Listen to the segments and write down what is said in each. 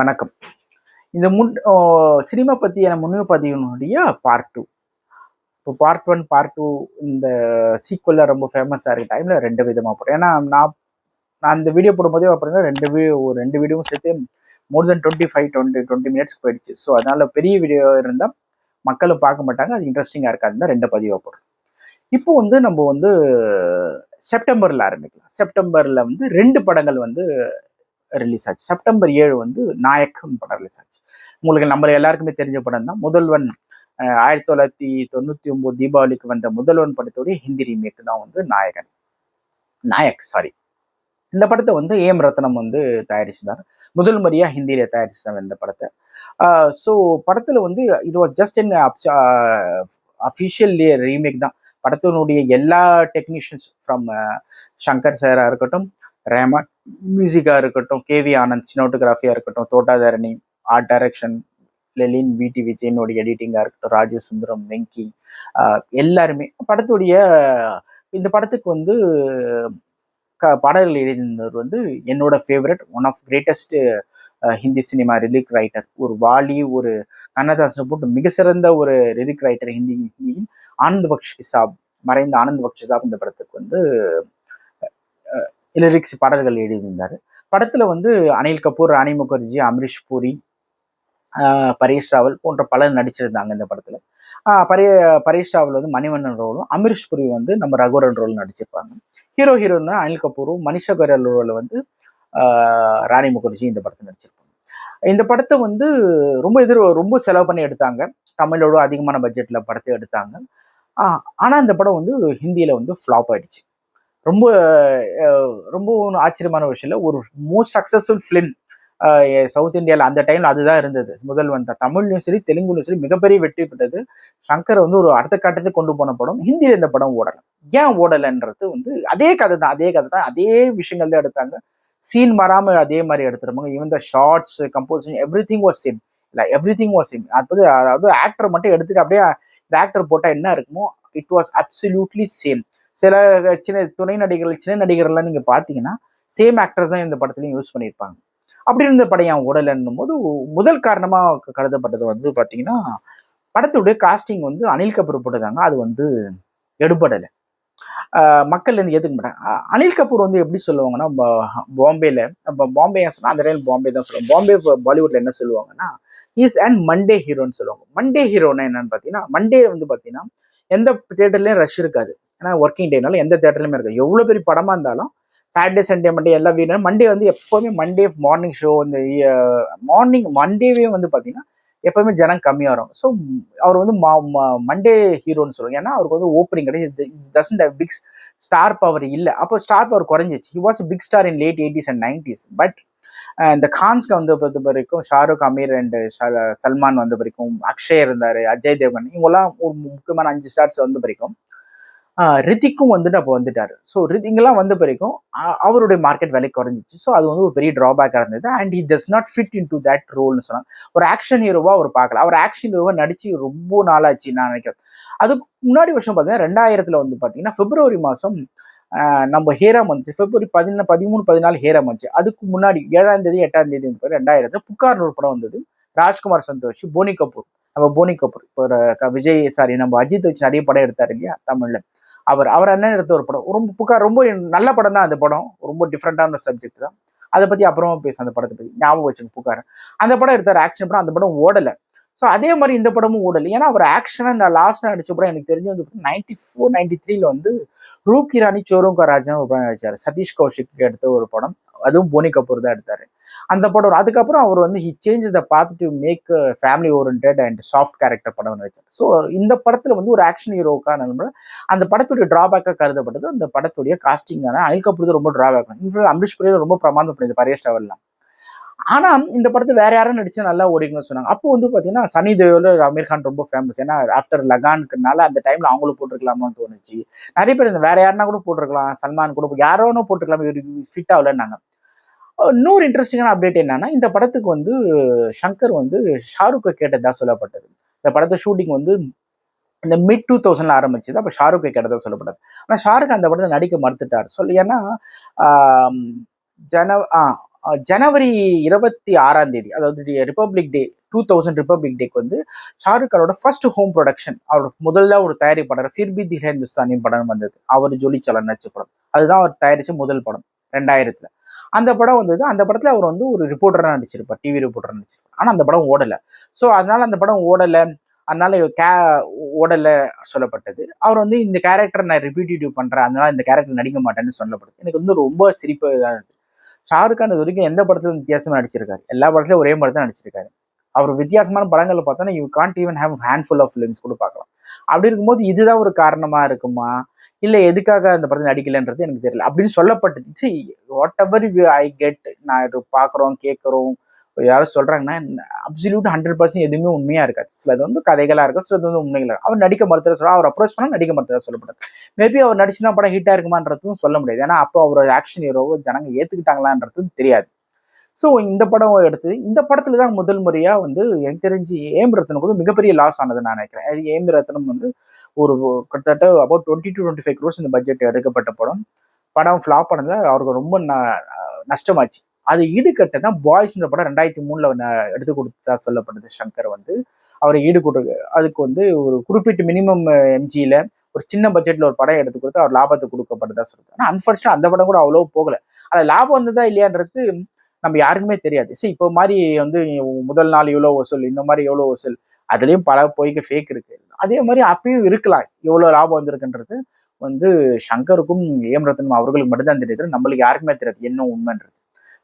வணக்கம். இந்த சினிமா பற்றியான முன்பதிவினுடைய பார்ட் 2. இப்போ பார்ட் 1, பார்ட் 2 இந்த சீக்வலில் ரொம்ப ஃபேமஸாக இருக்க டைமில் 2 விதமாக போடுறேன். ஏன்னா நான் நான் அந்த வீடியோ போடும்போதே அப்புறம் ரெண்டு வீடியோவும் சேர்த்து மோர் தென் 20 மினிட்ஸ்க்கு போயிடுச்சு. ஸோ அதனால பெரிய வீடியோ இருந்தால் மக்களும் பார்க்க மாட்டாங்க, அது இன்ட்ரெஸ்டிங்காக இருக்காதுன்னு தான் 2 பதிவாக போடுறோம். இப்போ நம்ம செப்டம்பரில் ஆரம்பிக்கலாம். செப்டம்பரில் 2 படங்கள் ரிலீஸ் ஆச்சு. செப்டம்பர் 7 நாயக்னு படம் ரிலீஸ் ஆச்சு. உங்களுக்கு நம்ம எல்லாருக்குமே தெரிஞ்ச படம் தான். முதல்வன் 1999 தீபாவளிக்கு வந்த முதல்வன் படத்தோடைய ஹிந்தி ரீமேக் தான் நாயக். இந்த படத்தை ஏம் ரத்னம் தயாரிச்சுட்டார். முதல் முறையா ஹிந்தியில தயாரிச்சாங்க இந்த படத்தை. ஸோ படத்துல it was just in official remake தான். படத்தினுடைய எல்லா டெக்னீஷியன்ஸ் ஃப்ரம் சங்கர் சாரா இருக்கட்டும், ரஹ்மான் மியூசிக்கா இருக்கட்டும், கேவி ஆனந்த் சினோட்டோகிராஃபியா இருக்கட்டும், தோட்டாதரணி ஆர்ட் டைரக்ஷன், லெலின் விடி விஜயனுடைய எடிட்டிங்கா இருக்கட்டும், ராஜேஷ் சுந்தரம், வெங்கி, எல்லாருமே இந்த படத்துக்கு பாடல்கள் எழுதினவர் என்னோட favourite, one of greatest Hindi cinema lyric writer. ஒரு வாலி, ஒரு கண்ணதாசன் போட்டு மிக சிறந்த ஒரு லிரிக் ரைட்டர் ஹிந்தியின் ஆனந்த் பக்ஷி சாப், மறைந்த ஆனந்த் பக்ஷி சாப் இந்த படத்துக்கு லிரிக்ஸ் பாடல்கள் எழுதியிருந்தாரு. படத்துல அனில் கபூர், ராணி முகர்ஜி, அமரீஷ் பூரி, பரேஷ் ராவல் போன்ற பலர் நடிச்சிருந்தாங்க இந்த படத்துல. பரேஷ் ராவல் மணிவண்ணன் ரோலும், அமரீஷ் பூரி நம்ம ரகுவரன் ரோல் நடிச்சிருப்பாங்க. ஹீரோன்னு அனில் கபூரும், மனிஷா கொய்ராலா ரோல ராணி முகர்ஜி இந்த படத்தை நடிச்சிருப்பாங்க. இந்த படத்தை ரொம்ப செலவு பண்ணி எடுத்தாங்க. தமிழோட அதிகமான பட்ஜெட்ல படத்தை எடுத்தாங்க. ஆனா இந்த படம் ஹிந்தியில ஃபிளாப் ஆயிடுச்சு. ரொம்ப ரொம்ப ஆச்சரியமான விஷயம் இல்லை. ஒரு மோஸ்ட் சக்சஸ்ஃபுல் ஃபிலிம் சவுத் இந்தியாவில் அந்த டைம்ல அதுதான் இருந்தது. முதல்வன் தான். தமிழ்லையும் சரி தெலுங்குலையும் சரி மிகப்பெரிய வெற்றி பெற்றது. சங்கர் ஒரு அடுத்த கட்டத்துக்கு கொண்டு போன படம். ஹிந்தியில இந்த படம் ஓடலை. ஏன் ஓடலைன்றது அதே கதை தான், அதே விஷயங்கள் தான் எடுத்தாங்க. சீன் மாறாம அதே மாதிரி எடுத்துருப்பாங்க. Even the shots, composition, everything was same. அதாவது ஆக்டர் மட்டும் எடுத்துட்டு அப்படியே இந்த ஆக்டர் போட்டா என்ன இருக்குமோ இட் வாஸ் அப்சல்யூட்லி சேம். சில சின்ன நடிகர்கள்லாம் நீங்க பாத்தீங்கன்னா சேம் ஆக்டர்ஸ் தான் இந்த படத்துலயும் யூஸ் பண்ணியிருப்பாங்க. அப்படி இருந்த படம் ஏன் ஓடலைன்னும் போது முதல் காரணமா கருதப்பட்டது பாத்தீங்கன்னா படத்துடைய காஸ்டிங் அனில் கபூர் போட்டதாங்க. அது எடுபடலை. மக்கள் ஏத்துக்க மாட்டாங்க. அனில் கபூர் எப்படி சொல்லுவாங்கன்னா, பாம்பேல பாம்பே சொன்னா அந்த டைம் பாம்பே தான் சொல்லுவாங்க. பாம்பே பாலிவுட்ல என்ன சொல்லுவாங்கன்னா, இஸ் அண்ட் மண்டே ஹீரோன்னு சொல்லுவாங்க. மண்டே ஹீரோன்னா என்னன்னு பாத்தீங்கன்னா, மண்டே பாத்தீங்கன்னா எந்த தியேட்டர்லயும் ரஷ் இருக்காது. ஏன்னா ஒர்க்கிங் டேனால எந்த தியேட்டர்லயுமே இருக்காது. எவ்வளவு பெரிய படமா இருந்தாலும் சாட்டர்டே சண்டே மண்டே எல்லா வீடும் மண்டே எப்பவுமே மண்டே மார்னிங் ஷோ, இந்த மார்னிங் மண்டேவே பாத்தீங்கன்னா எப்பவுமே ஜனம் கம்மியா வரும். ஸோ அவர் மண்டே ஹீரோன்னு சொல்லுவாங்க. ஏன்னா அவருக்கு ஓப்பனிங் கிடையாது. Doesn't have big star power இல்லை. அப்போ ஸ்டார் பவர் குறைஞ்சிச்சு. He was big star in late 80s and 90s. But இந்த கான்ஸ்க்கு பொறுத்த வரைக்கும் ஷாருக், அமீர் அண்ட் சல்மான் வரைக்கும், அக்ஷய் இருந்தாரு, அஜய் தேவன், இவங்கெல்லாம் ஒரு முக்கியமான 5 ஸ்டார்ஸ் வரைக்கும் ரித்திக்கும் அப்போ வந்துட்டாரு. ஸோ இங்கெல்லாம் வரைக்கும் அவருடைய மார்க்கெட் வேலை குறைஞ்சிச்சு. ஸோ அது ஒரு பெரிய டிராபேக்காக இருந்தது. And he does not fit in to that ரோல்னு சொன்னாங்க. ஒரு ஆக்ஷன் ஹீரோவா அவர் பார்க்கல. அவர் ஆக்ஷன் ஹீரோவா நடிச்சு ரொம்ப நாளாச்சு நான் நினைக்கிறேன். அதுக்கு முன்னாடி வருஷம் பார்த்தீங்கன்னா 2000 பார்த்தீங்கன்னா பிப்ரவரி மாதம் நம்ம ஹேராம் வந்துச்சு. பிப்ரவரி 13, 14 ஹேராம் வந்துச்சு. அதுக்கு முன்னாடி 7ஆம் தேதி 8ஆம் தேதி 2000 புகார்னு ஒரு படம் வந்தது. ராஜ்குமார் சந்தோஷ், போனி கபூர். இப்போ விஜய் நம்ம அஜித் வச்சு நிறைய படம் எடுத்தாரு இல்லையா தமிழ்ல. அவர் அண்ணன் எடுத்த ஒரு படம் ரொம்ப புகார், ரொம்ப நல்ல படம் தான். அந்த படம் ரொம்ப டிஃப்ரெண்டான சப்ஜெக்ட் தான். அதை பத்தி அப்புறமா பேசும். அந்த படத்தை பத்தி ஞாபகம் வச்சுங்க. புகார் அந்த படம் எடுத்தாரு, ஆக்ஷன் படம். அந்த படம் ஓடலை. ஸோ அதே மாதிரி இந்த படமும் ஓடலை. ஏன்னா அவர் ஆக்ஷனா நான் லாஸ்ட் நடிச்ச படம் எனக்கு தெரிஞ்சு 94, 93 ரூப் கிரானி சோரோங்கா ராஜன் ஒரு படம் நடிச்சாரு. சதீஷ் கௌஷிக் எடுத்த ஒரு படம். அதுவும் போனி கபூர் தான் எடுத்தாரு அந்த படம். அதுக்கப்புறம் அவர் he change the path to make family oriented and soft character படம் வச்சார். ஸோ இந்த படத்துல ஒரு ஆக்ஷன் ஹீரோக்கான அந்த படத்துடைய டிராபேக்காக கருதப்பட்டது அந்த படத்துடைய காஸ்டிங்கான அனில் கபூர் ரொம்ப டிராபேக். அமரீஷ் பூரி ரொம்ப பிரமாதம் பண்ணியது பரேஷ் ராவல்லாம். ஆனா இந்த படத்தை வேற யாரும் நடிச்சா நல்லா ஓடிக்கணும்னு சொன்னாங்க. அப்போ பாத்தீங்கன்னா சனி தேயோல அமீர் கான் ரொம்ப ஃபேமஸ். ஏன்னா ஆஃப்டர் லகானுக்குனால அந்த டைம்ல அவங்களும் போட்டிருக்கலாமான்னு தோணுச்சு. நிறைய பேர் வேற யாருன்னா கூட போட்டிருக்கலாம், சல்மான் கூட யாரோன்னு போட்டிருக்கலாம், ஃபிட் ஆகலன்னாங்க. இன்னொரு இன்ட்ரெஸ்டிங்கான அப்டேட் என்னன்னா, இந்த படத்துக்கு சங்கர் ஷாருக்கை கேட்டதா சொல்லப்பட்டது. இந்த படத்தை ஷூட்டிங் இந்த மிட் 2000 ஆரம்பிச்சது. அப்ப ஷாருக்கை கேட்டதா சொல்லப்பட்டது. ஆனா ஷாருக் அந்த படத்தை நடிக்க மறுத்துட்டார். ஏன்னா ஜனவரி 26 அதாவது ரிப்பப்ளிக் டே 2000 ரிப்பப்ளிக் டேக்கு வந்து ஷாருக் கானோட ஃபர்ஸ்ட் ஹோம் ப்ரொடக்ஷன் அவரோட முதல்ல ஒரு தயாரிப்பாளர் ஃபிர் பி தில் ஹிந்துஸ்தானி படம் வந்தது. அவர் ஜோலி சாலன் நடிச்ச படம். அதுதான் அவர் தயாரிச்ச முதல் படம் 2000. அந்த படம் வந்தது. அந்த படத்துல அவர் வந்து ஒரு ரிப்போர்ட்டரா நடிச்சிருப்பார், டிவி ரிப்போர்ட்டரா நடிச்சிருப்பார். ஆனா அந்த படம் ஓடல. ஸோ அதனால அந்த படம் ஓடல, அதனால ஓடல சொல்லப்பட்டது. அவர் வந்து இந்த கேரக்டர் நான் ரிப்பீட்டேட்டிவ் பண்றேன், அதனால இந்த கேரக்டர் நடிக்க மாட்டேன்னு சொல்லப்படுது. எனக்கு வந்து ரொம்ப சிரிப்பு தான் இருந்துச்சு. ஷாருக் கான் இது வரைக்கும் எந்த படத்துல வித்தியாசமா நடிச்சிருக்காரு? எல்லா படத்துலயும் ஒரே மாதிரி தான் நடிச்சிருக்காரு. அவர் வித்தியாசமான படங்களை பார்த்தோன்னா you can't even have handful of films கூட பார்க்கலாம். அப்படி இருக்கும்போது இதுதான் ஒரு காரணமா இருக்குமா, இல்ல எதுக்காக அந்த படத்தை நடிக்கலன்றது எனக்கு தெரியல அப்படின்னு சொல்லப்பட்டுச்சு. வாட் எவர் ஐ கெட், நான் இது பார்க்குறோம் கேட்குறோம் யாரும் சொல்றாங்கன்னா அப்சல்யூட் 100% எதுவுமே உண்மையா இருக்காது. சிலது வந்து கதைகளா இருக்கும், சிலது வந்து உண்மைகளா. அவர் நடிக்க மறுத்தத சொல்ல, அவர் அப்ரோச் பண்ணா நடிக்க மறுத்ததா சொல்லப்பட்டது. மேபி அவர் நடிச்சுதான் படம் ஹிட்டா இருக்குமான்றதும் சொல்ல முடியாது. ஏன்னா அப்போ அவர் ஆக்ஷன் ஹீரோவோ ஜனங்க ஏத்துக்கிட்டாங்களான்றதும் தெரியாது. ஸோ இந்த படம் எடுத்து இந்த படத்துல தான் முதல் முறையா வந்து எனக்கு தெரிஞ்சு ஏம் ரத்னுக்கு வந்து மிகப்பெரிய லாஸ் ஆனது நான் நினைக்கிறேன். ஏம் ரத்னம் வந்து ஒரு கிட்டத்தட்ட அபவுட் 20 to 25 crores இந்த பட்ஜெட் எடுக்கப்பட்ட படம். படம் ஃபிளாப் பண்ணதுல அவருக்கு ரொம்ப நஷ்டமாச்சு. அது ஈடுகட்ட தான் பாய்ஸ்ன்ற படம் 2003 எடுத்து கொடுத்தா சொல்லப்படுது. சங்கர் வந்து அவரை ஈடுகொடு அதுக்கு வந்து ஒரு குறிப்பிட்ட மினிமம் எம்ஜியில ஒரு சின்ன பட்ஜெட்ல ஒரு படம் எடுத்து கொடுத்து அவர் லாபத்தை கொடுக்கப்பட்டதா சொல்லுது. ஆனா அன்பார்ச்சுனேட் அந்த படம் கூட அவ்வளோ போகல. அது லாபம் வந்ததா இல்லையான்றது நம்ம யாருக்குமே தெரியாது. சரி, இப்போ மாதிரி வந்து முதல் நாள் இவ்வளோ வசூல், இந்த மாதிரி எவ்வளோ வசூல், அதுலயும் பல பொய்க்கு ஃபேக் இருக்கு. அதே மாதிரி அப்பயும் இருக்கலாம். எவ்வளவு லாபம் வந்திருக்குன்றது வந்து சங்கருக்கும் ஏம் ரத்னம் அவர்களுக்கு மட்டும்தான் தெரியுது, நம்மளுக்கு யாருக்குமே தெரியாது என்ன உண்மைன்றது.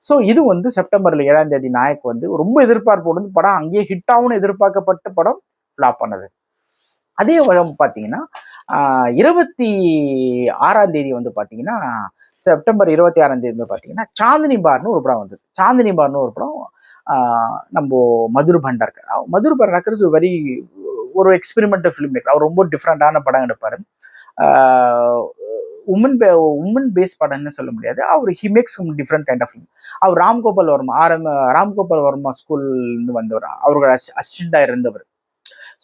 ஸோ இது வந்து செப்டம்பர் 7 நாயக் வந்து ரொம்ப எதிர்பார்ப்போடு வந்து படம் அங்கேயே ஹிட் ஆகும்னு எதிர்பார்க்கப்பட்ட படம் ஃபிளாப் பண்ணது. அதே பார்த்தீங்கன்னா 26 வந்து பார்த்தீங்கன்னா செப்டம்பர் 26 வந்து பார்த்தீங்கன்னா சாந்தினி பார்னு ஒரு படம் வந்தது. சாந்தினி பார்னு ஒரு படம் நம்ம மதுர் பண்டார்கர். மதுர் பண்டார்கர் இஸ் வெரி ஒரு எக்ஸ்பெரிமெண்டல் ஃபிலிம் மேக்கர். அவர் ரொம்ப டிஃப்ரெண்டான படம் எடுப்பாரு. உமன் பேஸ் படம்னு சொல்ல முடியாது. அவர் he makes some different kind of film. அவர் ராம்கோபால் வர்மா ஸ்கூல்லேருந்து வந்தவர். அவரோட அசிஸ்டண்டா இருந்தவர்.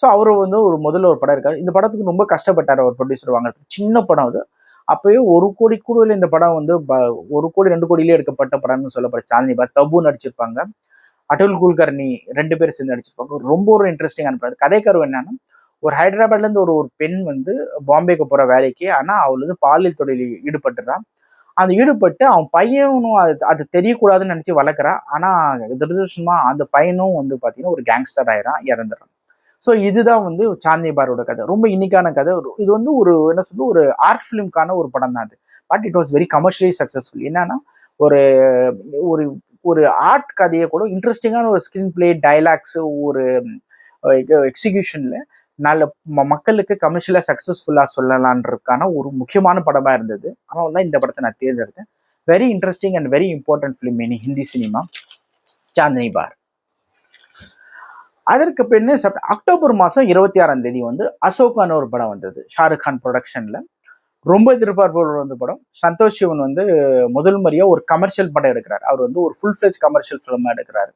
ஸோ அவர் வந்து முதல்ல ஒரு படம் இருக்காரு. இந்த படத்துக்கு ரொம்ப கஷ்டப்பட்டார் அவர் ப்ரொடியூசர் வாங்குறதுக்கு. சின்ன படம் அது. அப்பவே 1 கோடி கூட இந்த படம் வந்து 1 கோடி 2 கோடியிலே எடுக்கப்பட்ட படம்னு சொல்லப்படுற சாந்தினி பார். தபு நடிச்சிருப்பாங்க, அட்டுல் குல்கர்னி 2 பேர் சேர்ந்து நடிச்சிருப்பாங்க. ரொம்ப ஒரு இன்ட்ரெஸ்டிங்கான படம். கதைக்கரு என்னன்னா, ஒரு ஹைதராபாத்ல இருந்து ஒரு பெண் வந்து பாம்பேக்கு போற வேலைக்கு, ஆனா அவள் வந்து பாலியல் தொழிலில் ஈடுபட்டுறான். அந்த ஈடுபட்டு அவன் பையனும் அது தெரியக்கூடாதுன்னு நினைச்சு வளர்க்குறான். ஆனா துரதிருஷ்டமா அந்த பையனும் வந்து பாத்தீங்கன்னா ஒரு கேங்ஸ்டர் ஆயிரான், இறந்துடுறான். ஸோ இதுதான் வந்து சாந்தினி பாரோட கதை. ரொம்ப யூனிக்கான கதை. இது வந்து ஒரு என்ன சொல்றது, ஒரு ஆர்ட் ஃபிலிம்கான ஒரு படம் தான் அது. But it was very commercially successful. என்னன்னா ஒரு ஒரு ஒரு ஆர்ட் கதையை கூட இன்ட்ரெஸ்டிங்கான ஒரு ஸ்கிரீன் பிளே, டைலாக்ஸ், ஒரு எக்ஸிகியூஷன்ல நல்ல மக்களுக்கு கமர்ஷியலா சக்சஸ்ஃபுல்லா சொல்லலான்றதுக்கான ஒரு முக்கியமான படமா இருந்தது. அதனால தான் இந்த படத்தை நான் தேர்ந்தெடுத்தேன். Very interesting and very important film in Hindi cinema, Chandni Bar. அதற்கு பின்னு அக்டோபர் 26 வந்து அசோகான ஒரு படம் வந்தது, ஷாருக் கான் ப்ரொடக்ஷன்ல. ரொம்ப எதிர்பார்ப்போடு வந்த படம். சந்தோஷ் சிவன் வந்து முதல் முறையா ஒரு கமர்ஷியல் படம் எடுக்கிறார். அவர் வந்து ஒரு ஃபுல் ஃபிளெஜ் கமர்ஷியல் ஃபிலிமா எடுக்கிறாரு.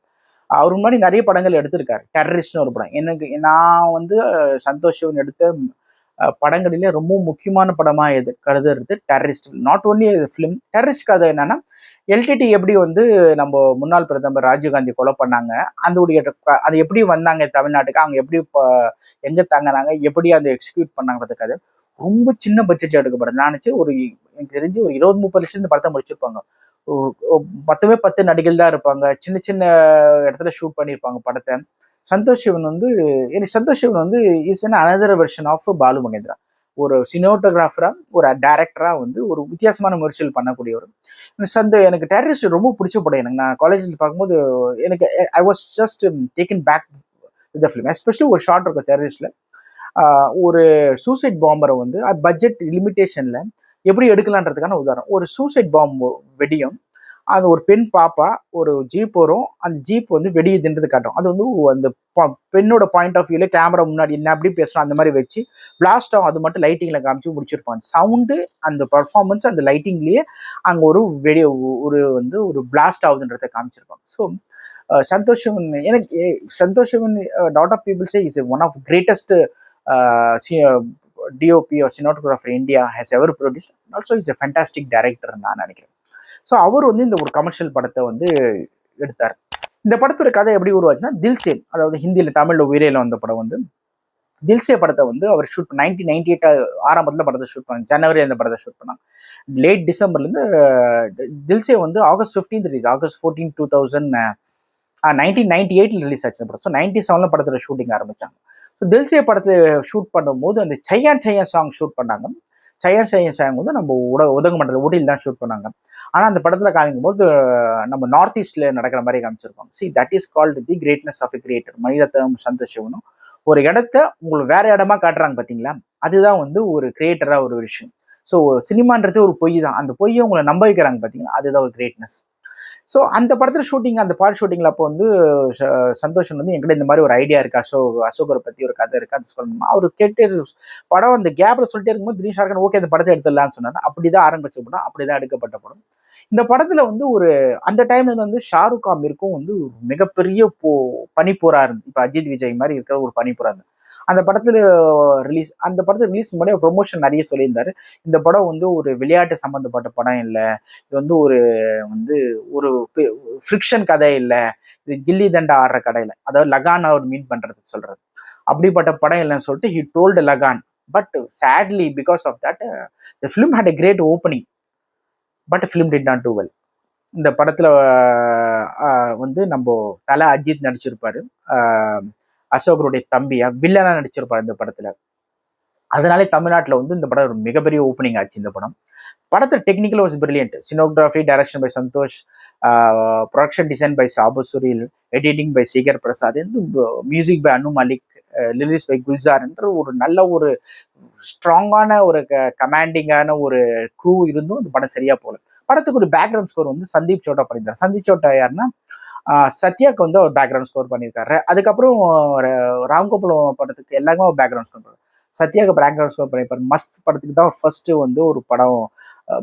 அவர் முன்னாடி நிறைய படங்கள் எடுத்திருக்காரு. டெரரிஸ்ட்னு ஒரு படம். நான் வந்து சந்தோஷ் சிவன் எடுத்த படங்களிலே ரொம்ப முக்கியமான படமா கருதுறது terrorist. Not only film, terrorist கதை என்னன்னா, எல்டிடி எப்படி வந்து நம்ம முன்னாள் பிரதமர் ராஜீவ்காந்தி கொலை பண்ணாங்க, அது எப்படி வந்தாங்க தமிழ்நாட்டுக்கு, அவங்க எப்படி எங்க தங்கினாங்க, எப்படி அதை எக்ஸிக்யூட் பண்ணாங்கிறதுக்காக ரொம்ப சின்ன பட்ஜெட்ல எடுக்கப்படும். நான் நினைச்சு எனக்கு தெரிஞ்சு ஒரு 20-30 லட்சம் இந்த படத்தை முடிச்சிருப்பாங்க. 10 நடிகர்கள் தான் இருப்பாங்க. சின்ன சின்ன இடத்துல ஷூட் பண்ணியிருப்பாங்க படத்தை. சந்தோஷ் சிவன் வந்து is an another version of Balu Mahendra. ஒரு சினிமோட்டோகிராஃபரா, ஒரு டைரக்டரா வந்து ஒரு வித்தியாசமான முயற்சிகள் பண்ணக்கூடியவர். எனக்கு டெரரிஸ்ட் ரொம்ப பிடிச்ச படம். எனக்கு நான் காலேஜில் பார்க்கும்போது எனக்கு I was just taken back with the film. Especially ஒரு ஷார்ட் இருக்கும் டெரரிஸ்ட்ல. ஒரு சூசைட் பாம்பரை வந்து பட்ஜெட் லிமிட்டேஷன்ல எப்படி எடுக்கலான்றதுக்கான உதாரணம். ஒரு சூசைட் பாம்பு வெடியும், அது ஒரு பெண் பாப்பா ஒரு ஜீப் வரும், அந்த ஜீப் வந்து வெடியுதுன்றது காட்டும். அது வந்து அந்த பெண்ணோட பாயிண்ட் ஆஃப் வியூல கேமரா முன்னாடி என்ன அப்படி பேசணும் அந்த மாதிரி வச்சு பிளாஸ்ட் ஆகும். அது மட்டும் லைட்டிங்ல காமிச்சு முடிச்சிருப்பாங்க. சவுண்டு, அந்த பர்ஃபார்மன்ஸ், அந்த லைட்டிங்லயே அங்க ஒரு பிளாஸ்ட் ஆகுதுன்றதை காமிச்சிருப்பாங்க. ஸோ சந்தோஷம் எனக்கு lot of people say is one of greatest DOP or cinematographer India has ever produced. Also, he's a fantastic director நான் நினைக்கிறேன். ஸோ அவர் வந்து இந்த ஒரு கமர்ஷியல் படத்தை வந்து எடுத்தார். இந்த படத்தோட கதை எப்படி உருவாச்சுன்னா, தில்சேன், அதாவது ஹிந்தியில தமிழ்ல உயிரையில வந்த படம் வந்து தில்சே படத்தை வந்து அவர் ஷூட் 1998 ஆரம்பத்தில் படத்தை ஷூட் பண்ணாங்க. ஜனவரி அந்த படத்தை ஷூட் பண்ணாங்க. லேட் டிசம்பர்லேருந்து தில்சே வந்து ஆகஸ்ட் 15 ரிலீஸ், ஆகஸ்ட் 14 1998 ரிலீஸ் ஆச்சு படம். ஸோ 97 படத்துல ஷூட்டிங் ஆரம்பிச்சாங்க. ஸோ தில்சே படத்தை ஷூட் பண்ணும்போது அந்த சையான் சையான் சாங் ஷூட் பண்ணாங்க. சையான் சையான் சாங் வந்து நம்ம உதகமண்டல ஊட்டியில் தான் ஷூட் பண்ணாங்க. ஆனால் அந்த படத்தில் காமிக்கும் போது நம்ம நார்த் ஈஸ்ட்ல நடக்கிற மாதிரி காமிச்சிருக்கோம். See that is called the greatness of a creator. Mani Ratnam, Santosh சிவனும் ஒரு இடத்த உங்களுக்கு வேற இடமா காட்டுறாங்க பார்த்தீங்களா, அதுதான் வந்து ஒரு கிரியேட்டரா ஒரு விஷயம். ஸோ சினிமான்றது ஒரு பொய் தான். அந்த பொய்யை உங்களை நம்ப வைக்கிறாங்க பார்த்தீங்களா, அதுதான் ஒரு கிரேட்னஸ். ஸோ அந்த படத்துல ஷூட்டிங், அந்த பாட் ஷூட்டிங்ல அப்போ வந்து சந்தோஷம் வந்து என்கிட்ட இந்த மாதிரி ஒரு ஐடியா இருக்கு, அசோகரை பத்தி ஒரு கதை இருக்கு, அது சொல்லணுமா. அவர் கேட்டு படம் அந்த கேப்ல சொல்லிட்டே இருக்கும்போது திடீர் ஷார்கன் ஓகே இந்த படத்தை எடுத்துடலாம்னு சொன்னாரு. அப்படிதான் ஆரம்பிச்ச படம், அப்படிதான் எடுக்கப்பட்ட படம். இந்த படத்துல வந்து ஒரு அந்த டைம்ல வந்து ஷாருக் ஆமீருக்கும் வந்து மிகப்பெரிய பனிப்போரா இருந்து, இப்ப அஜித் விஜய் மாதிரி இருக்கிற ஒரு பனிப்போரா இருந்து அந்த படத்துல அந்த படத்தை ரிலீஸ் முன்னாடி ப்ரொமோஷன் நிறைய சொல்லியிருந்தாரு. இந்த படம் வந்து ஒரு விளையாட்டு சம்பந்தப்பட்ட படம் இல்லை, இது வந்து ஒரு ஃப்ரிக்ஷன் கதை இல்லை, இது கில்லி தண்டா ஆடுற கடையில, அதாவது லகான் அவர் மீன் பண்றது சொல்றது, அப்படிப்பட்ட படம் இல்லைன்னு சொல்லிட்டு he told Lagaan. But sadly because of that the film had a great opening, but film did not do well. இந்த படத்துல வந்து நம்ம தல அஜித் நடிச்சிருப்பாரு, அசோகருடைய தம்பியா வில்லனா நடிச்சிருப்பாரு இந்த படத்துல. அதனாலே தமிழ்நாட்டில் வந்து இந்த படம் ஒரு மிகப்பெரிய ஓப்பனிங் ஆச்சு. இந்த படத்தை technical was brilliant. Cinematography direction by Santosh, production design by Sabu Cyril, editing by Sekhar Prasad, music by Anu Malik, lyrics by Gulzar என்ற ஒரு நல்ல ஒரு ஸ்ட்ராங்கான ஒரு கமாண்டிங்கான ஒரு க்ரூ இருந்தும் இந்த படம் சரியா போல. படத்துக்கு ஒரு பேக்ரவுண்ட் ஸ்கோர் வந்து சந்தீப் சோட்டா பண்ணியிருந்தார். சந்தீப் சோட்டா யாருன்னா சத்யாக்கு வந்து அவர் பேக்ரவுண்ட் ஸ்கோர் பண்ணியிருக்காரு. அதுக்கப்புறம் ராம்கோபால் படத்துக்கு எல்லாருமே ஒரு பேக்ரவுண்ட் ஸ்கோர் பண்ணுறாரு. சத்யாவுக்கு பேக்ரவுண்ட் ஸ்கோர் பண்ணியிருப்பாரு. மஸ்த் படத்துக்கு தான் ஃபர்ஸ்ட் வந்து ஒரு படம்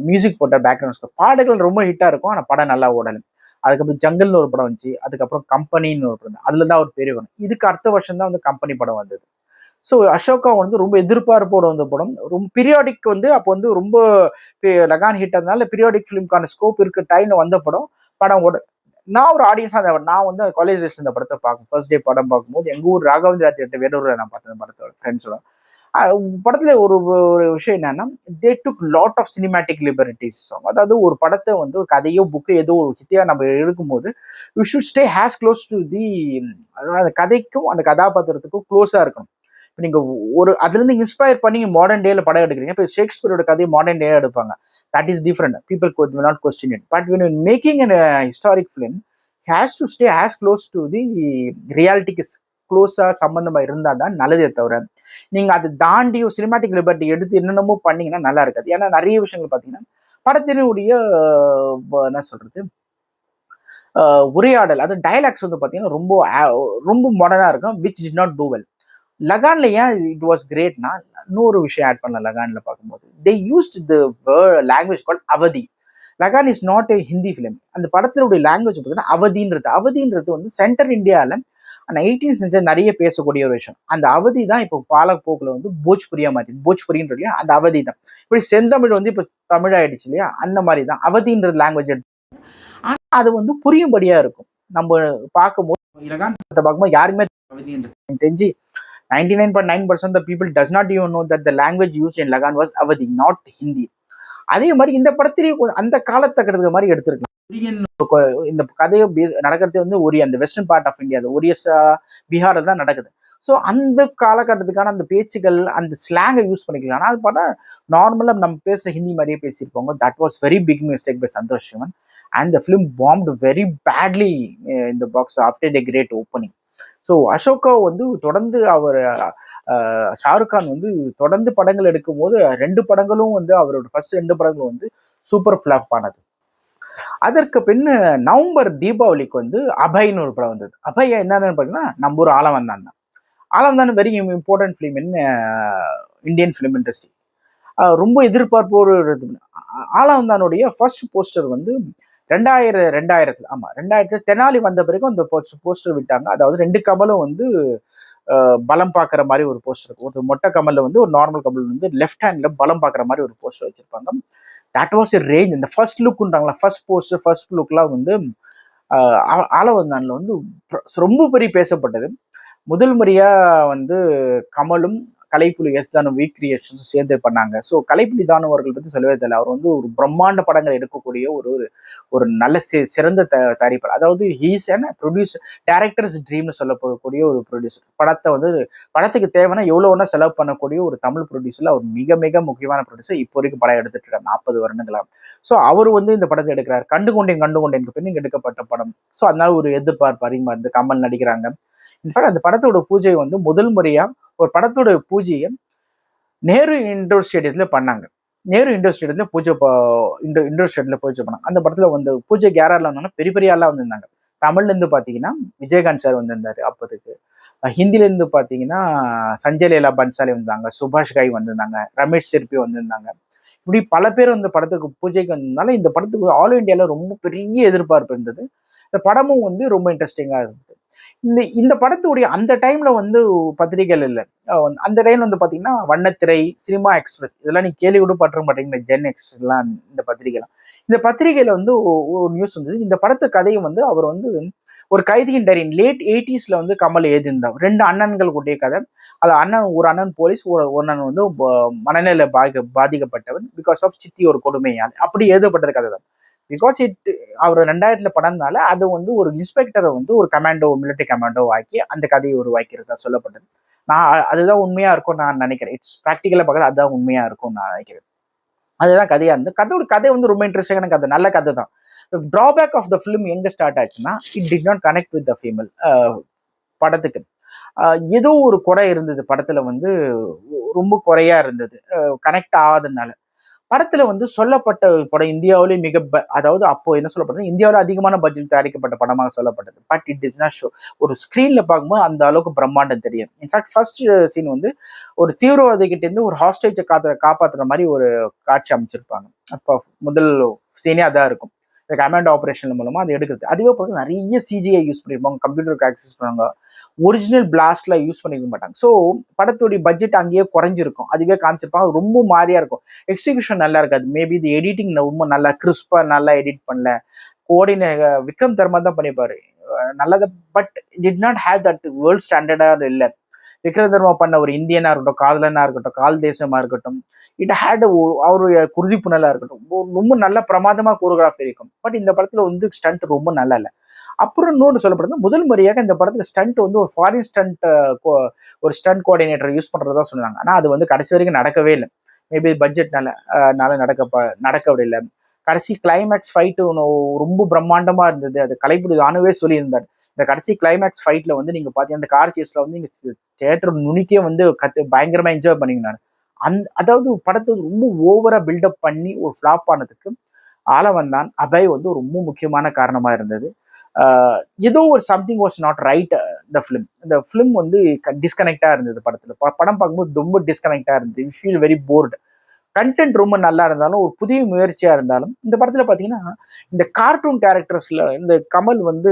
மியூசிக் போட்ட பேக்ரவுண்ட் ஸ்கோர். பாடல்கள் ரொம்ப ஹிட்டா இருக்கும், ஆனால் படம் நல்லா ஓடலை. அதுக்கப்புறம் ஜங்கல்னு ஒரு படம் வந்துச்சு, அதுக்கப்புறம் கம்பெனின்னு ஒரு படம், அதுல தான் அவர் பேர் வரும். இதுக்கு அடுத்த வருஷம் தான் வந்து கம்பெனி படம் வந்தது. ஸோ அசோகா வந்து ரொம்ப எதிர்பார்ப்போட வந்த படம். ரொம்ப பீரியாடிக் வந்து அப்போ வந்து ரொம்ப லகான் ஹிட் அதனால பீரியாடிக் ஃபிலிம்கான ஸ்கோப் இருக்க டைம்ல வந்த படம் ஓட. நான் ஒரு ஆடியன்ஸா நான் வந்து காலேஜ் டேஸ்ல இந்த படத்தை பார்க்கும் ஃபர்ஸ்ட் டே படம் பார்க்கும்போது எங்க ஊர் ராகவேந்திரா தியேட்டர் வேலூர்ல நான் பார்த்தேன் படத்தோட ஃப்ரெண்ட்ஸோட. படத்துல ஒரு விஷயம் என்னன்னா, they took lot of cinematic liberties. அதாவது ஒரு படத்தை வந்து ஒரு கதையோ புக்கோ ஏதோ ஒரு கித்தியா நம்ம எடுக்கும்போது you should stay has close to the, அந்த கதைக்கும் அந்த கதாபாத்திரத்துக்கும் க்ளோஸா இருக்கணும். இப்போ நீங்க அதுல இருந்து இன்ஸ்பயர் பண்ணி மாடர்ன் டேல படம் எடுக்கிறீங்க. இப்போ ஷேக்ஸ்பியரோட கதையை மாடர்ன் டே எடுப்பாங்க, that is different. People will not question it. But when you're making a historic film, has to stay as close to the reality, க்ளோஸா சம்பந்தமா இருந்தா தான் நல்லதே தவிர நீங்க அதை தாண்டி சினிமாட்டிக் லிபர்ட்டி எடுத்து என்னென்னமோ பண்ணீங்கன்னா நல்லா இருக்காது. ஏன்னா நிறைய விஷயங்கள் பார்த்தீங்கன்னா படத்தினுடைய என்ன சொல்றது உரையாடல், அது டைலாக்ஸ் வந்து பார்த்தீங்கன்னா ரொம்ப மாடர்னா இருக்கும், which did not do well. லகான்ல ஏன் இட் வாஸ் கிரேட்னா இன்னொரு விஷயம் ஆட் பண்ணல. லகான்ல பார்க்கும்போது they used the language called Awadhi. Lagaan is not a Hindi film. அந்த படத்தினுடைய லாங்குவேஜ் பார்த்தீங்கன்னா அவதின்றது வந்து சென்ட்ரல் இந்தியாவில் அந்த 18th சென்ச்சுரி நிறைய பேசக்கூடிய ஒரு விஷயம். அந்த அவதி தான் இப்போ பாலப்போக்கில் வந்து போஜ்புரியா மாத்தி, போஜ்புரின்ற இல்லையா, அந்த அவதி தான். இப்படி செந்தமிழ் வந்து இப்போ தமிழ் ஆயிடுச்சு இல்லையா, அந்த மாதிரி தான் அவதின்ற லாங்குவேஜ் எடுத்து. ஆனா அது வந்து புரியும்படியா இருக்கும். நம்ம பார்க்கும்போது லகான் படத்தை பார்க்கும்போது யாருமே அவதின்றது எனக்கு தெரிஞ்சு 99.9% of people does not even know that the language used in Lagan was Awadhi, not Hindi. அதே மாதிரி இந்த படத்திலேயே அந்த காலத்துக்கு மாதிரி எடுத்திருக்கலாம். இந்த கதையை நடக்கிறது வந்து அந்த western part of India, Orissa பீகார்ல தான் நடக்குது. ஸோ அந்த காலகட்டத்துக்கான அந்த பேச்சுகள் அந்த ஸ்லாங்கை யூஸ் பண்ணிக்கலாம். ஆனால் அது பார்த்தா நார்மலாக நம்ம பேசுகிற ஹிந்தி மாதிரியே பேசியிருப்பாங்க. That was very big mistake by Santosh Sivan. And the film bombed very badly இந்த box after a great opening. So Asoka வந்து தொடர்ந்து ஷாருக் கான் வந்து தொடர்ந்து படங்கள் எடுக்கும் போது 2 படங்களும் வந்து அவரோட ஃபர்ஸ்ட் 2 படங்களும் வந்து சூப்பர் ஃபிளாப் ஆனது. அதற்கு பின் நவம்பர் தீபாவளிக்கு வந்து அபய்னு ஒரு படம் வந்தது. அபய் என்னன்னு பார்த்தீங்கன்னா நம்ம ஒரு ஆலவந்தான் தான். Aalavandhan very important film in Indian film industry. ரொம்ப எதிர்பார்ப்போடு ஆலவந்தானுடைய ஃபர்ஸ்ட் போஸ்டர் வந்து 2000 தெனாலி வந்த பிறகு அந்த போஸ்டர் விட்டாங்க. அதாவது 2 கமலும் வந்து பலம் பார்க்குற மாதிரி ஒரு போஸ்டர் இருக்கும். ஒரு மொட்டை கமல்ல வந்து ஒரு நார்மல் கமல் வந்து லெஃப்ட் ஹேண்ட்ல பலம் பார்க்குற மாதிரி ஒரு போஸ்டர் வச்சிருப்பாங்க. That was a range. இந்த ஃபர்ஸ்ட் லுக்குன்றாங்களா, ஃபர்ஸ்ட் போஸ்டர் ஃபர்ஸ்ட் லுக்லாம் வந்து ஆளவந்தான்ல வந்து ரொம்ப பெரிய பேசப்பட்டது. முதல் முறையா வந்து கமலும் கலைப்புலி எஸ் தானு வீக் கிரியேஷன்ஸ் சேர்ந்து பண்ணாங்க. ஸோ கலைப்புலி தானு அவர்கள் பற்றி சொல்லவே தெரியல. அவர் வந்து ஒரு பிரம்மாண்ட படங்கள் எடுக்கக்கூடிய ஒரு ஒரு நல்ல சிறந்த தயாரிப்பாளர். அதாவது ஹீஸ் அண்ட் ப்ரொடியூசர், டேரக்டர்ஸ் ட்ரீம்னு சொல்லப்படக்கூடிய ஒரு ப்ரொடியூசர். படத்தை வந்து படத்துக்கு தேவைன்னா எவ்வளோ வேணா செலவு பண்ணக்கூடிய ஒரு தமிழ் ப்ரொடியூசர்ல அவர் மிக மிக முக்கியமான ப்ரொடியூசர். இப்போ வரைக்கும் படம் எடுத்துட்டு இருக்காரு 40 வருடங்களா. ஸோ அவர் வந்து இந்த படத்தை எடுக்கிறார். கண்டுகொண்டேன் பின்னுக்கு எடுக்கப்பட்ட படம். ஸோ அதனால ஒரு எதிர்பார்ப்பு அதிகமாக இருந்து கமல் நடிக்கிறாங்க. இன்ஃபேக்ட் அந்த படத்தோட பூஜை வந்து முதல் முறையா ஒரு படத்தோட பூஜையை நேரு இண்டோர் ஸ்டேடியத்துல பண்ணாங்க. நேரு இண்டோர் ஸ்டேடியத்துல இண்டோர் ஸ்டேடியத்துல பூஜை பண்ணாங்க. அந்த படத்துல வந்து பூஜைக்கு யாரெல்லாம் வந்தாங்கன்னா பெரிய பெரிய ஆளா வந்திருந்தாங்க. தமிழ்ல இருந்து பாத்தீங்கன்னா விஜயகாந்த் சார் வந்திருந்தாரு அப்போதுக்கு. ஹிந்தில இருந்து பாத்தீங்கன்னா சஞ்சய் லீலா பன்சாலி வந்தாங்க, சுபாஷ் காய் வந்திருந்தாங்க, ரமேஷ் சிற்பி வந்திருந்தாங்க. இப்படி பல பேர் வந்து படத்துக்கு பூஜைக்கு வந்ததுனால இந்த படத்துக்கு ஆல் இண்டியால ரொம்ப பெரிய எதிர்பார்ப்பு இருந்தது. இந்த படமும் வந்து ரொம்ப இன்ட்ரெஸ்டிங்கா இருந்தது. இந்த படத்துடைய அந்த டைம்ல வந்து பத்திரிகைகள் இல்லை. அந்த டைம்ல வந்து பாத்தீங்கன்னா வண்ணத்திரை, சினிமா எக்ஸ்பிரஸ் இதெல்லாம் நீங்க கேள்வி கூட பட்டிருக்க மாட்டீங்க. ஜென் எக்ஸ் எல்லாம் இந்த பத்திரிகைலாம். இந்த பத்திரிகையில வந்து ஒரு நியூஸ் வந்து இந்த படத்து கதையும் வந்து அவர் வந்து ஒரு கைதியின் டைரி லேட் 80s வந்து கமல் எழுதியிருந்தார். 2 அண்ணன்கள் கூடிய கதை. அது ஒரு அண்ணன் போலீஸ், ஒரு அண்ணன் வந்து மனநிலை பாதிக்கப்பட்டவன் பிகாஸ் ஆஃப் சித்தி ஒரு கொடுமையால். அப்படி எழுதப்பட்டது கதை தான். பிகாஸ் அவர் 2000 படம்னால அது வந்து ஒரு இன்ஸ்பெக்டரை வந்து ஒரு கமாண்டோ, மிலிட்டரி கமாண்டோ ஆக்கி அந்த கதையை உருவாக்கிறதா சொல்லப்பட்டது. நான் அதுதான் உண்மையா இருக்கும் நான் நினைக்கிறேன். இட்ஸ் ப்ராக்டிக்கலா பார்க்கறது அதுதான் உண்மையா இருக்கும் நான் நினைக்கிறேன். அதுதான் கதையா இருந்து கதை வந்து ரொம்ப இன்ட்ரெஸ்டிங்கான கதை, நல்ல கதை தான். டிராபேக் ஆஃப் த ஃபிலிம் எங்க ஸ்டார்ட் ஆச்சுன்னா, it did not connect with the female. படத்துக்கு ஏதோ ஒரு குறை இருந்தது படத்துல வந்து, ரொம்ப குறையா இருந்தது, கனெக்ட் ஆகாதனால. படத்துல வந்து சொல்லப்பட்ட படம் இந்தியாவிலே அதாவது அப்போ என்ன சொல்லப்பட்டது, இந்தியாவில அதிகமான பட்ஜெட் தயாரிக்கப்பட்ட படமாக சொல்லப்பட்டது. But it is not show. ஒரு ஸ்கிரீன்ல பார்க்கும்போது அந்த அளவுக்கு பிரம்மாண்டம் தெரியும். இன்ஃபேக்ட் ஃபர்ஸ்ட் சீன் வந்து ஒரு தீவிரவாதி கிட்ட இருந்து ஒரு ஹாஸ்டேஜை காப்பாத்துற மாதிரி ஒரு காட்சி அமைச்சிருப்பாங்க. அப்போ முதல் சீனே அதான் இருக்கும். இந்த கமாண்ட் ஆபரேஷன் மூலமா அது எடுக்கிறது. அதுவே பார்த்து நிறைய சிஜிஐ யூஸ் பண்ணிருப்பாங்க, கம்ப்யூட்டருக்கு ஆக்சஸ் பண்ணுவாங்க, ஒரிஜினல் பிளாஸ்ட்ல யூஸ் பண்ணிக்க மாட்டாங்க. ஸோ படத்துடைய பட்ஜெட் அங்கேயே குறைஞ்சிருக்கும். அதுவே காமிச்சிருப்பாங்க. ரொம்ப மாறியா இருக்கும். எக்ஸிகியூஷன் நல்லா இருக்காது. மேபி இது எடிட்டிங் ரொம்ப நல்லா கிறிஸ்பா நல்லா எடிட் பண்ணல. விக்ரம் தர்மா தான் பண்ணிப்பாரு நல்லது. But did not have that world ஸ்டாண்டர்டா இல்லை. விக்ரம் தர்மா பண்ண ஒரு இந்தியனா இருக்கட்டும், காதலனா இருக்கட்டும், கால் தேசமா இருக்கட்டும், இட் ஹேட் அவருடைய குருதி புனலா இருக்கட்டும், ரொம்ப நல்ல பிரமாதமா கோரியோகிராஃபி இருக்கும். பட் இந்த படத்துல வந்து ஸ்டண்ட் ரொம்ப நல்லா இல்லை. அப்புறம் இன்னொன்று சொல்லப்படுது, முதல் முறையாக இந்த படத்துல ஸ்டண்ட் வந்து ஒரு ஃபாரின் ஸ்டண்ட் ஒரு ஸ்டண்ட் கோஆர்டினேட்டர் யூஸ் பண்றதா சொன்னாங்க. ஆனா அது வந்து கடைசி வரைக்கும் நடக்கவே இல்லை. மேபி பட்ஜெட்னால நடக்க விடல. கடைசி கிளைமேக்ஸ் ஃபைட்டு ரொம்ப பிரம்மாண்டமா இருந்தது. அது கலைப்புலி தானுவே சொல்லியிருந்தார். இந்த கடைசி கிளைமேக்ஸ் ஃபைட்ல வந்து நீங்க பாத்தீங்கன்னா அந்த கார் சேஸ்ல வந்து நீங்க தியேட்டர் நுனிக்கே வந்து பயங்கரமா என்ஜாய் பண்ணீங்க. அதாவது படத்தை ரொம்ப ஓவரா பில்டப் பண்ணி ஒரு ஃபிளாப் ஆனதுக்கு ஆளவந்தான் அபய் வந்து ரொம்ப முக்கியமான காரணமா இருந்தது. ஏதோ ஒரு சம்திங் வாஸ் நாட் ரைட் இந்த ஃபிலிம் வந்து டிஸ்கனெக்டா இருந்தது. படம் பார்க்கும்போது ரொம்ப டிஸ்கனெக்டா இருந்தது. You feel very board. Content ரொம்ப நல்லா இருந்தாலும், ஒரு புதிய முயற்சியா இருந்தாலும், இந்த படத்துல பாத்தீங்கன்னா இந்த கார்ட்டூன் கேரக்டர்ஸ்ல இந்த கமல் வந்து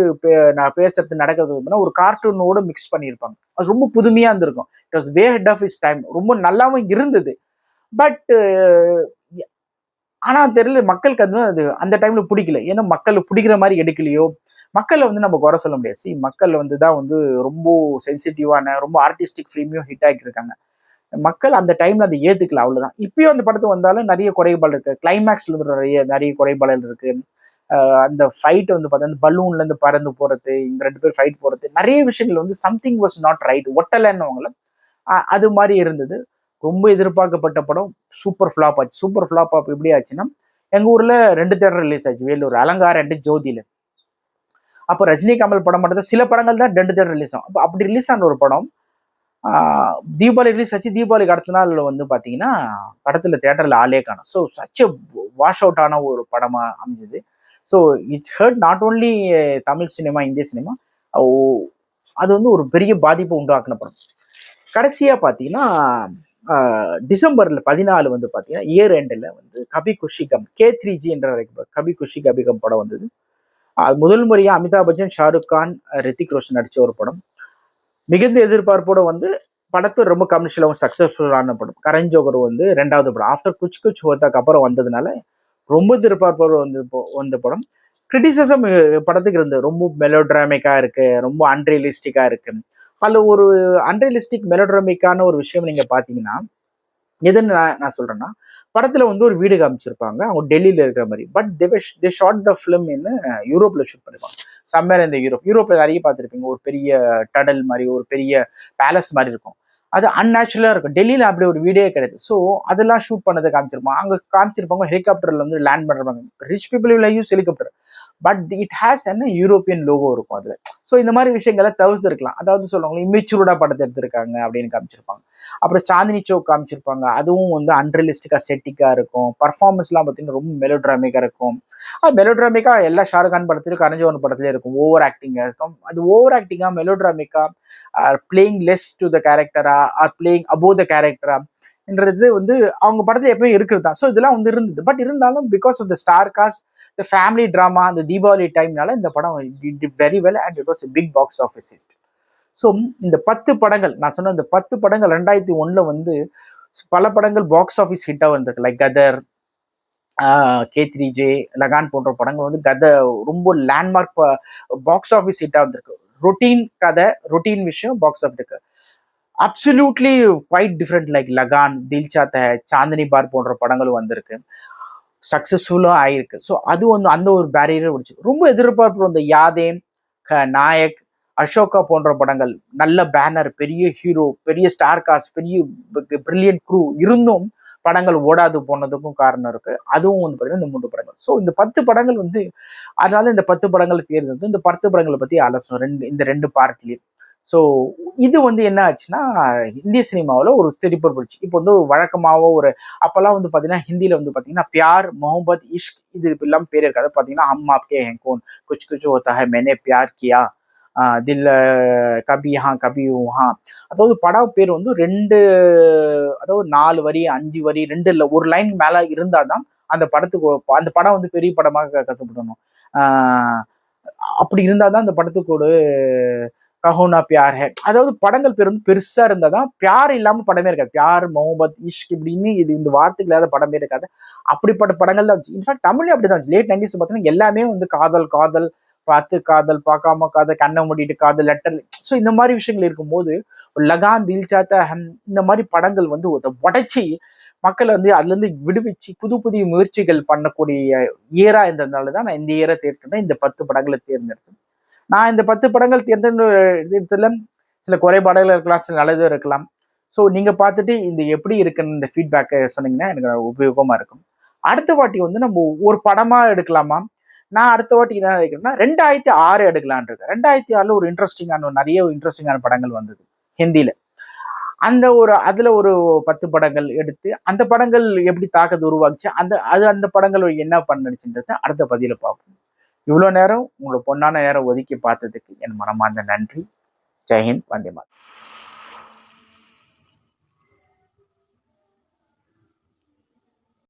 நான் பேசுறது நடக்கிறது ஒரு கார்ட்டூனோட மிக்ஸ் பண்ணியிருப்பாங்க. அது ரொம்ப புதுமையா இருந்திருக்கும். It was way ahead of its time. ரொம்ப நல்லாவும் இருந்தது. பட் ஆனா தெரியல மக்களுக்கு அது அந்த டைம்ல பிடிக்கல. ஏன்னா மக்களுக்கு பிடிக்கிற மாதிரி எடுக்கலையோ, மக்களை வந்து நம்ம குறை சொல்ல முடியாது. மக்கள் வந்து தான் வந்து ரொம்ப சென்சிட்டிவான, ரொம்ப ஆர்டிஸ்டிக் ஃபிலிமையும் ஹிட் ஆகிருக்காங்க. மக்கள் அந்த டைம்ல அதை ஏத்துக்கல, அவ்வளவுதான். இப்பயும் அந்த படத்துக்கு வந்தாலும் நிறைய குறைபாடு இருக்கு. கிளைமேக்ஸ்ல இருந்து நிறைய குறைபாடுகள் இருக்கு. அந்த ஃபைட் வந்து பார்த்தா பலூன்ல இருந்து பறந்து போறது, இந்த 2 பேர் ஃபைட் போறது, நிறைய விஷயங்கள் வந்து சம்திங் வாஸ் நாட் ரைட், ஒட்டலன்னு அது மாதிரி இருந்தது. ரொம்ப எதிர்பார்க்கப்பட்ட படம் சூப்பர் ஃபிளாப் ஆச்சு. சூப்பர் ஃபிளாப் ஆப் எப்படி ஆச்சுன்னா, எங்க ஊர்ல 2 தியேட்டர் ரிலீஸ் ஆச்சு, வேலூர் அலங்கார 2 ஜோதியில. அப்போ ரஜினி கமல் படம் மட்டும் தான், சில படங்கள் தான் 2 தியேட்டர் ரிலீஸ் ஆகும். அப்போ அப்படி ரிலீஸ் ஆன ஒரு படம் தீபாவளி ரிலீஸ் ஆச்சு. தீபாவளிக்கு அடுத்த நாள் வந்து பாத்தீங்கன்னா படத்துல தியேட்டர்ல ஆளே காணும். ஸோ சச் வாஷ் அவுட் ஆன ஒரு படமா அமைஞ்சது. So it hurt not only Tamil cinema, இந்திய சினிமா. அது வந்து ஒரு பெரிய பாதிப்பை உண்டாக்குன படம். கடைசியா பாத்தீங்கன்னா டிசம்பர்ல 14 வந்து பாத்தீங்கன்னா இயர் எண்டில் வந்து கபி குஷி கம் K3G என்ற கபி குஷி கபி கம் படம் வந்தது. அது முதல் முறையா அமிதாப் பச்சன், ஷாருக் கான், ரித்திக் ரோஷன் நடிச்ச ஒரு படம். மிகுந்த எதிர்பார்ப்போட வந்து படத்தை ரொம்ப கமர்ஷியலாகவும் சக்சஸ்ஃபுல்லான படம். கரண் ஜோகர் வந்து 2வது படம் ஆஃப்டர் குச் குச் ஹோத்தாக்கு அப்புறம் வந்ததுனால ரொம்ப எதிர்பார்ப்போடு வந்த படம். கிரிட்டிசிசம் படத்துக்கு இருந்தது. ரொம்ப மெலோட்ராமிக்கா இருக்கு, ரொம்ப அன்ரியலிஸ்டிக்கா இருக்கு. அதுல ஒரு அன்ரியலிஸ்டிக் மெலோட்ராமிக்கான ஒரு விஷயம் நீங்க பாத்தீங்கன்னா, எதுன்னு நான் சொல்றேன்னா, படத்துல வந்து ஒரு வீடு காமிச்சிருப்பாங்க. அவங்க டெல்லியில இருக்கிற மாதிரி. But they shot the film யூரோப்ல ஷூட் பண்ணிருப்பாங்க. சம்மர் இந்த யூரோப்ல நிறைய பார்த்துருப்பீங்க. ஒரு பெரிய டடல் மாதிரி, ஒரு பெரிய பேலஸ் மாதிரி இருக்கும். அது அன்நேச்சுரலா இருக்கும். டெல்லியில அப்படி ஒரு வீடே கிடையாது. ஸோ அதெல்லாம் ஷூட் பண்ணதை காமிச்சிருப்பாங்க. அங்க காமிச்சிருப்பாங்க ஹெலிகாப்டர்ல வந்து லேண்ட் பண்றாங்க. Rich people will use helicopter. But it has என்ன யூரோப்பியன் லோகோ இருக்கும் அதுல. ஸோ இந்த மாதிரி விஷயங்களை தவிர்த்துருக்கலாம். அதாவது சொல்லுவாங்க இம்மெச்சூர்டா படத்தை எடுத்திருக்காங்க அப்படின்னு காமிச்சிருப்பாங்க. அப்புறம் சாந்தினி சௌக் காமிச்சிருப்பாங்க. அதுவும் வந்து அன்ரியலிஸ்டிக்கா செட்டிக்கா இருக்கும். பர்ஃபார்மன்ஸ்லாம் பார்த்தீங்கன்னா ரொம்ப மெலோட்ராமிக்கா இருக்கும். மெலோட்ராமிக்கா எல்லா ஷாருக்கான் படத்திலும் கரஞ்சோன் படத்துலயும் இருக்கும். ஓவர் ஆக்டிங்கா இருக்கும். அது ஓவர் ஆக்டிங்கா மெலோட்ராமிக்கா பிளேயிங் லெஸ் டு த கேரக்டரா ஆர் பிளேயிங் அபோவ் த கேரக்டரா என்றது வந்து அவங்க படத்துல எப்பயும் இருக்கிறது தான். ஸோ இதெல்லாம் வந்து இருந்தது. பட் இருந்தாலும் because of the star cast, the family drama, அந்த தீபாவளி டைம்னால இந்த படம் very well and it was big box office hit. So இந்த 10 படங்கள் நான் சொன்ன இந்த 10 படங்கள் 2001 வந்து பல படங்கள் பாக்ஸ் ஆஃபீஸ் ஹிட்டா வந்திருக்கு. லைக் கதர், K3J, லகான் போன்ற படங்கள் வந்து ரொம்ப லேண்ட்மார்க் பாக்ஸ் ஆஃபீஸ் ஹிட்டா வந்திருக்கு. ரொட்டீன் கதை, ரொட்டீன் விஷயம் பாக்ஸ் ஆஃபீஸ்க்கு அப்சல்யூட்லி குவைட் டிஃப்ரெண்ட். லைக் லகான், தில் சாத்தா ஹை, சாந்தினி பார் போன்ற படங்களும் வந்திருக்கு. சக்சஸ்ஃபுல்லாக ஆயிருக்கு. ஸோ அது வந்து அந்த ஒரு பேரியரை முடிச்சு. ரொம்ப எதிர்பார்ப்பு இந்த யாதேன், நாயக், அசோகா போன்ற படங்கள் நல்ல பேனர், பெரிய ஹீரோ, பெரிய ஸ்டார் காஸ்ட், பெரிய பிரில்லியன்ட் க்ரூ இருந்தும் படங்கள் ஓடாது போனதுக்கும் காரணம் இருக்கு. அதுவும் வந்து பார்த்தீங்கன்னா இந்த 3 படங்கள். ஸோ இந்த 10 படங்கள் வந்து அதனால இந்த 10 படங்கள் தேர்ந்தெடுத்து இந்த 10 படங்களை பத்தி ஆலோசனை இந்த 2 பார்ட்லயும். ஸோ இது வந்து என்ன ஆச்சுன்னா இந்திய சினிமாவில் ஒரு திருப்பம் போச்சு. இப்போ வந்து வழக்கமாக ஒரு அப்பெல்லாம் வந்து பார்த்தீங்கன்னா ஹிந்தியில் வந்து பார்த்தீங்கன்னா பியார், மொஹபத், இஷ்க் இது இல்லாமல் பேர் இருக்காது. பார்த்தீங்கன்னா ஹம் ஆப்கே ஹே கௌன், குச் குச் ஹோத்தா ஹை, மேனே பியார் கியா, தில் கபி யஹா கபி வஹா. அதாவது படம் பேர் வந்து அதாவது 4 வரி 5 வரி 2 இல்லை ஒரு லைன் மேல இருந்தாதான் அந்த அந்த படம் வந்து பெரிய படமாக கத்துப்படணும். அப்படி இருந்தாதான் அந்த படத்துக்கு ஒரு கஹோனா பியார் ஹே, அதாவது படங்கள் பேர் வந்து பெருசா இருந்தாதான் பியார் இல்லாம படமே இருக்காது. பியார், மொஹபத், இஷ்க் இப்படின்னு இது இந்த வார்த்தைக்கு இல்லாத படமே இருக்காது. அப்படிப்பட்ட படங்கள் தான் இருந்துச்சு. இன்ஃபேக்ட் தமிழ்ல அப்படிதான் லேட் 90s பார்த்தீங்கன்னா எல்லாமே வந்து காதல் காதல், பார்த்து காதல், பார்க்காம காதல், கண்ணை மூடிட்டு காதல், லெட்டர். ஸோ இந்த மாதிரி விஷயங்கள் இருக்கும்போது லகான், தில் சாத்தா ஹம் இந்த மாதிரி படங்கள் வந்து உடைச்சி மக்களை வந்து அதுல இருந்து விடுவிச்சு புது புதிய முயற்சிகள் பண்ணக்கூடிய இயரா இருந்ததுனாலதான் நான் இந்த இயரை தேர்ந்தெடுத்தேன். இந்த 10 படங்களை தேர்ந்தெடுத்தேன். நான் இந்த 10 படங்கள் தேர்ந்தெடுத்துல சில குறைபாடுகள் இருக்கலாம், சில நல்லதும் இருக்கலாம். ஸோ நீங்க பார்த்துட்டு இந்த எப்படி இருக்குன்னு இந்த ஃபீட்பேக்கை சொன்னீங்கன்னா எனக்கு உபயோகமா இருக்கும். அடுத்த வாட்டி வந்து நம்ம ஒரு படமா எடுக்கலாமா? நான் அடுத்த வாட்டி என்ன நினைக்கிறேன்னா 2006 எடுக்கலான் இருக்கேன். 2006ல ஒரு நிறைய இன்ட்ரெஸ்டிங்கான படங்கள் வந்தது ஹிந்தியில. அதுல ஒரு 10 படங்கள் எடுத்து அந்த படங்கள் எப்படி தாக்கத்தை உருவாக்குச்சு, அந்த படங்கள் என்ன பண்ணுச்சுன்றத அடுத்த பதிவுல பார்ப்போம். இவ்வளவு நேரம் உங்களோட பொன்னான நேரம் ஒதுக்கி பார்த்ததுக்கு என் மனமார்ந்த நன்றி. ஜெய்ஹிந்த், வந்தே மாதரம்.